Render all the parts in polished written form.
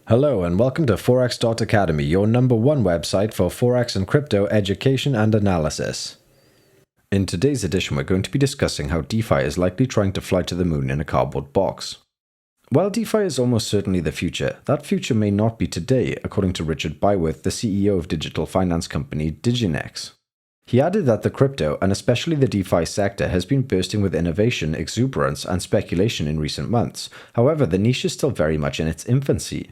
Hello and welcome to Forex.Academy, your #1 website for Forex and crypto education and analysis. In today's edition, we're going to be discussing how DeFi is likely trying to fly to the moon in a cardboard box. While DeFi is almost certainly the future, that future may not be today, according to Richard Byworth, the CEO of digital finance company Diginex. He added that the crypto, and especially the DeFi sector, has been bursting with innovation, exuberance, and speculation in recent months. However, the niche is still very much in its infancy.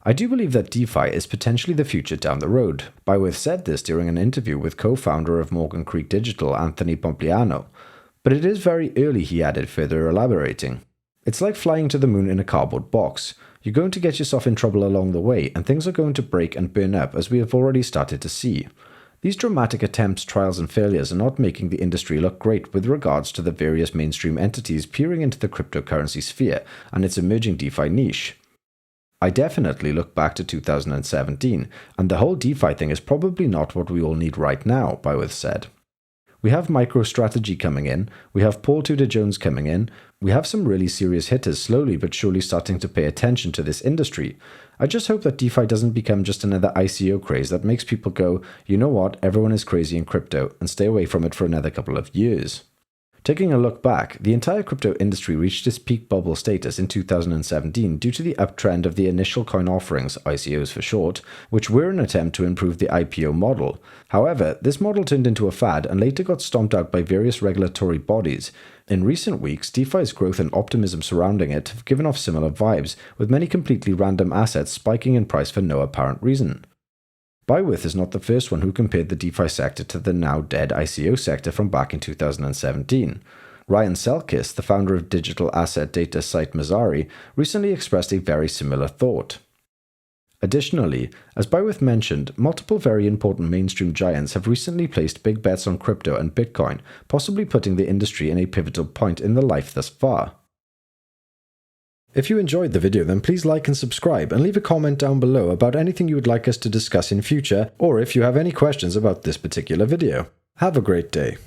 I do believe that DeFi is potentially the future down the road. Byworth said this during an interview with co-founder of Morgan Creek Digital, Anthony Pompliano. But it is very early, he added, further elaborating. It's like flying to the moon in a cardboard box. You're going to get yourself in trouble along the way, and things are going to break and burn up, as we have already started to see. These dramatic attempts, trials, and failures are not making the industry look great with regards to the various mainstream entities peering into the cryptocurrency sphere and its emerging DeFi niche. I definitely look back to 2017, and the whole DeFi thing is probably not what we all need right now, Byworth said. We have MicroStrategy coming in, we have Paul Tudor Jones coming in, we have some really serious hitters slowly but surely starting to pay attention to this industry. I just hope that DeFi doesn't become just another ICO craze that makes people go, you know what, everyone is crazy in crypto, and stay away from it for another couple of years. Taking a look back, the entire crypto industry reached its peak bubble status in 2017 due to the uptrend of the initial coin offerings, ICOs for short, which were an attempt to improve the IPO model. However, this model turned into a fad and later got stomped out by various regulatory bodies. In recent weeks, DeFi's growth and optimism surrounding it have given off similar vibes, with many completely random assets spiking in price for no apparent reason. Byworth is not the first one who compared the DeFi sector to the now dead ICO sector from back in 2017. Ryan Selkis, the founder of digital asset data site Messari, recently expressed a very similar thought. Additionally, as Byworth mentioned, multiple very important mainstream giants have recently placed big bets on crypto and Bitcoin, possibly putting the industry in a pivotal point in the life thus far. If you enjoyed the video, then please like and subscribe, and leave a comment down below about anything you would like us to discuss in future, or if you have any questions about this particular video. Have a great day.